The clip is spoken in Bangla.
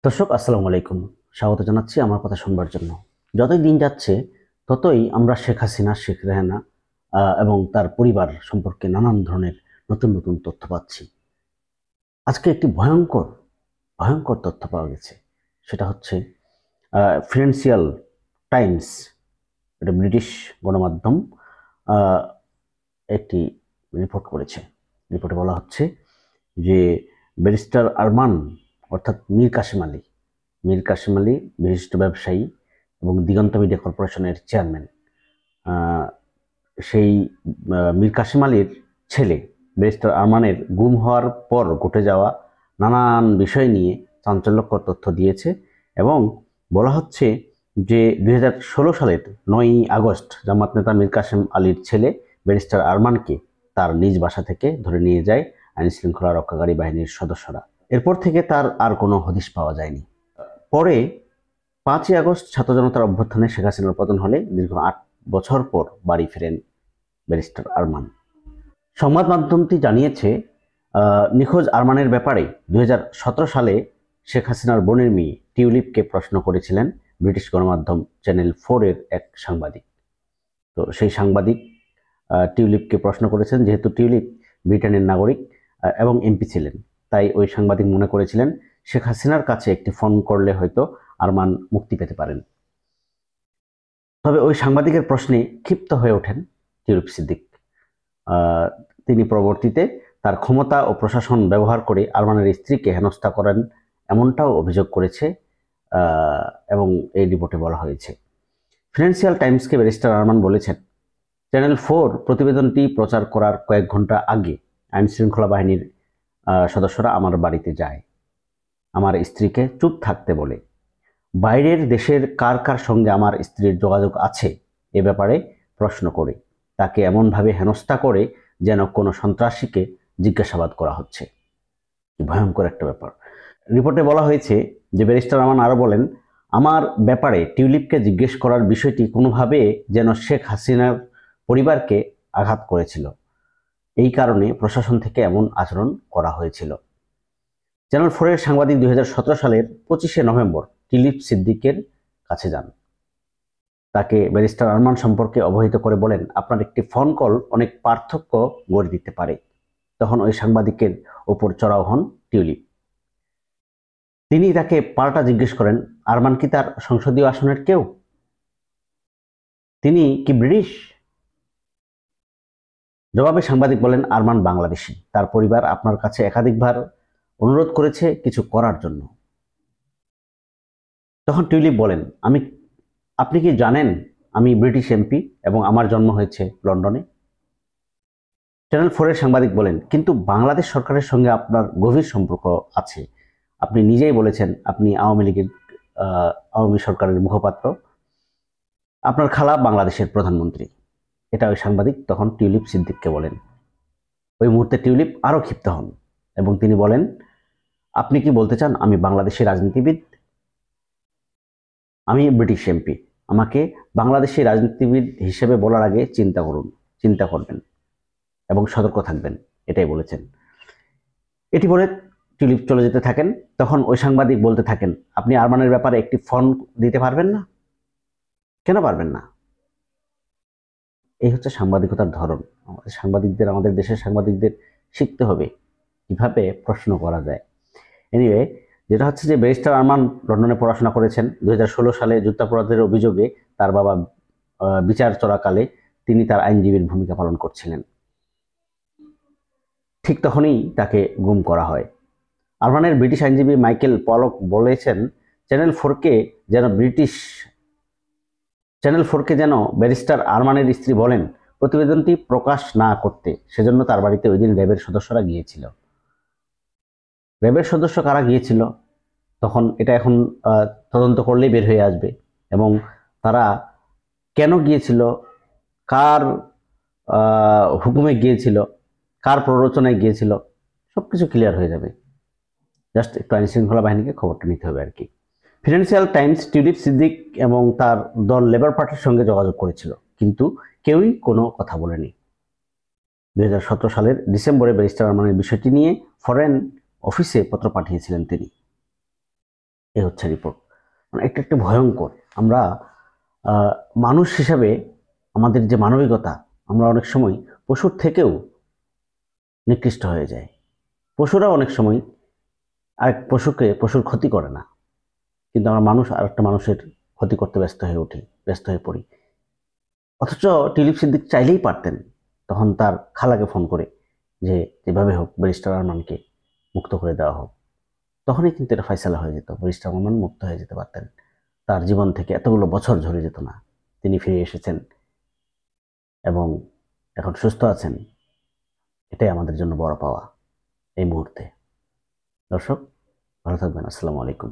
দর্শক আসসালামু আলাইকুম। স্বাগত জানাচ্ছি আমার কথা শুনবার জন্য। যতই দিন যাচ্ছে ততই আমরা শেখ হাসিনা, শেখ রেহানা এবং তার পরিবার সম্পর্কে নানান ধরনের নতুন নতুন তথ্য পাচ্ছি। আজকে একটি ভয়ঙ্কর তথ্য পাওয়া গেছে। সেটা হচ্ছে ফিনান্সিয়াল টাইমস, এটা ব্রিটিশ গণমাধ্যম, আহ, একটি রিপোর্ট করেছে। রিপোর্টে বলা হচ্ছে যে ব্যারিস্টার আরমান অর্থাৎ মীর কাসেম আলী বিশিষ্ট ব্যবসায়ী এবং দিগন্ত মিডিয়া কর্পোরেশনের চেয়ারম্যান, আহ, সেই মীর কাসেম আলীর ছেলে ব্যারিস্টার আরমানের গুম হওয়ার পর ঘটে যাওয়া নানান বিষয় নিয়ে চাঞ্চল্যকর তথ্য দিয়েছে এবং বলা হচ্ছে যে 2016 সালের 9ই আগস্ট জামাত নেতা মীর কাসেম আলীর ছেলে ব্যারিস্টার আরমানকে তার নিজ বাসা থেকে ধরে নিয়ে যায় আইন শৃঙ্খলা রক্ষাকারী বাহিনীর সদস্যরা। এরপর থেকে তার আর কোনো হদিশ পাওয়া যায়নি। পরে 5ই আগস্ট ছাত্র জনতার অভ্যুত্থানে শেখ হাসিনার পতন হলে দীর্ঘ 8 বছর পর বাড়ি ফেরেন ব্যারিস্টার আরমান। সংবাদ মাধ্যমটি জানিয়েছে, নিখোঁজ আরমানের ব্যাপারে 2017 সালে শেখ হাসিনার বোনের মেয়ে টিউলিপকে প্রশ্ন করেছিলেন ব্রিটিশ গণমাধ্যম চ্যানেল 4 এর এক সাংবাদিক। তো সেই সাংবাদিক টিউলিপকে প্রশ্ন করেছেন, যেহেতু টিউলিপ ব্রিটেনের নাগরিক এবং এমপি ছিলেন, তাই ওই সাংবাদিক মনে করেছিলেন শেখ হাসিনার কাছে একটি ফোন করলে হয়তো আরমান মুক্তি পেতে পারেন। তবে ওই সাংবাদিকের প্রশ্নে ক্ষিপ্ত হয়ে ওঠেন টিউলিপ সিদ্দিক। তিনি পরবর্তীতে তার ক্ষমতা ও প্রশাসন ব্যবহার করে আরমানের স্ত্রীকে হেনস্থা করেন এমনটাও অভিযোগ করেছে এবং এই রিপোর্টে বলা হয়েছে। ফিনান্সিয়াল টাইমসকে ব্যারিস্টার আরমান বলেছেন, চ্যানেল 4 প্রতিবেদনটি প্রচার করার কয়েক ঘন্টা আগে আইন শৃঙ্খলা বাহিনীর সদস্যরা আমার বাড়িতে যায় আমার স্ত্রীকে চুপ থাকতে বলে। বাইরের দেশের কার কার সঙ্গে আমার স্ত্রীর যোগাযোগ আছে এ ব্যাপারে প্রশ্ন করে তাকে এমনভাবে হেনস্থা করে যেন কোনো সন্ত্রাসীকে জিজ্ঞাসাবাদ করা হচ্ছে। ভয়ঙ্কর একটা ব্যাপার। রিপোর্টে বলা হয়েছে যে ব্যারিস্টার আরমান আরও বলেন, আমার ব্যাপারে টিউলিপকে জিজ্ঞেস করার বিষয়টি কোনোভাবে যেন শেখ হাসিনার পরিবারকে আঘাত করেছিল, এই কারণে প্রশাসন থেকে এমন আচরণ করা হয়েছিল। চ্যানেল 4 এর সাংবাদিক 2017 সালের 25শে নভেম্বর টিউলিপ সিদ্দিকের কাছে যান। তাকে ব্যারিস্টার আরমান সম্পর্কে অবহিত করে বলেন, আপনার একটি ফোন কল অনেক পার্থক্য গড়ে দিতে পারে। তখন ওই সাংবাদিকের ওপর চড়াও হন টিউলিপ। তিনি তাকে পাল্টা জিজ্ঞেস করেন, আরমান কি তার সংসদীয় আসনের কেউ? তিনি কি ব্রিটিশ? জবাবে সাংবাদিক বলেন, আরমান বাংলাদেশী। তার পরিবার আপনার কাছে একাধিকবার অনুরোধ করেছে কিছু করার জন্য। তখন টিউলিপ বলেন, আপনি কি জানেন আমি ব্রিটিশ এমপি এবং আমার জন্ম হয়েছে লন্ডনে? চ্যানেল 4 এর সাংবাদিক বলেন, কিন্তু বাংলাদেশ সরকারের সঙ্গে আপনার গভীর সম্পর্ক আছে। আপনি নিজেই বলেছেন আপনি আওয়ামী সরকারের মুখপাত্র। আপনার খালা বাংলাদেশের প্রধানমন্ত্রী। এটা ওই সাংবাদিক তখন টিউলিপ সিদ্দিককে বলেন। ওই মুহূর্তে টিউলিপ আরও ক্ষিপ্ত হন এবং তিনি বলেন, আপনি কি বলতে চান আমি বাংলাদেশি রাজনীতিবিদ? আমি ব্রিটিশ এমপি। আমাকে বাংলাদেশি রাজনীতিবিদ হিসেবে বলার আগে চিন্তা করবেন এবং সতর্ক থাকবেন, এটাই বলেছেন। এটি বলে টিউলিপ চলে যেতে থাকেন। তখন ওই সাংবাদিক বলতে থাকেন, আপনি আরমানের ব্যাপারে একটি ফোন দিতে পারবেন না? কেন পারবেন না? এই হচ্ছে সাংবাদিকতার ধরন। আমাদের দেশের সাংবাদিকদের শিখতে হবে কিভাবে প্রশ্ন করা যায়। এনিওয়ে, যেটা হচ্ছে যে ব্যারিস্টার আরমান লন্ডনে পড়াশোনা করেছেন। 2016 সালে যুদ্ধাপরাধের অভিযোগে তার বাবা বিচার চলাকালে তিনি তার আইনজীবীর ভূমিকা পালন করছিলেন। ঠিক তখনই তাকে গুম করা হয়। আরমানের ব্রিটিশ আইনজীবী মাইকেল পলক বলেছেন, চ্যানেল 4কে যেন ব্যারিস্টার আরমানের স্ত্রী বলেন প্রতিবেদনটি প্রকাশ না করতে। সেজন্য তার বাড়িতে ওই দিন র্যাবের সদস্যরা গিয়েছিল। র্যাবের সদস্য কারা গিয়েছিল তখন এটা এখন তদন্ত করলেই বের হয়ে আসবে এবং তারা কেন গিয়েছিল, কার হুকুমে গিয়েছিল, কার প্ররোচনায় গিয়েছিল, সবকিছু ক্লিয়ার হয়ে যাবে। জাস্ট একটু আইন শৃঙ্খলা বাহিনীকে খবরটা নিতে হবে আর কি। ফিনান্সিয়াল টাইমস টিউলিপ সিদ্দিক এবং তার দল লেবার পার্টির সঙ্গে যোগাযোগ করেছিল, কিন্তু কেউই কোনো কথা বলেনি। 2017 সালের ডিসেম্বরে ব্যারিস্টার আরমানের বিষয়টি নিয়ে ফরেন অফিসে পত্র পাঠিয়েছিলেন তিনি। এই হচ্ছে রিপোর্ট। মানে এটা একটা ভয়ঙ্কর। আমরা মানুষ হিসাবে আমাদের যে মানবিকতা, আমরা অনেক সময় পশুর থেকেও নিকৃষ্ট হয়ে যায়। পশুরা অনেক সময় আরেক পশুর ক্ষতি করে না, কিন্তু আমরা মানুষ আরেকটা মানুষের ক্ষতি করতে ব্যস্ত হয়ে পড়ি। অথচ টিলিপ সিদ্দিক চাইলেই পারতেন তখন তার খালাকে ফোন করে যে যেভাবে হোক ব্যারিস্টার আরমানকে মুক্ত করে দেওয়া হোক। তখনই কিন্তু এটা ফয়সালা হয়ে যেত, ব্যারিস্টার আরমান মুক্ত হয়ে যেতে পারতেন, তার জীবন থেকে এতগুলো বছর ঝরে যেত না। তিনি ফিরে এসেছেন এবং এখন সুস্থ আছেন, এটাই আমাদের জন্য বড় পাওয়া এই মুহূর্তে। দর্শক, ভালো থাকবেন। আসসালামু আলাইকুম।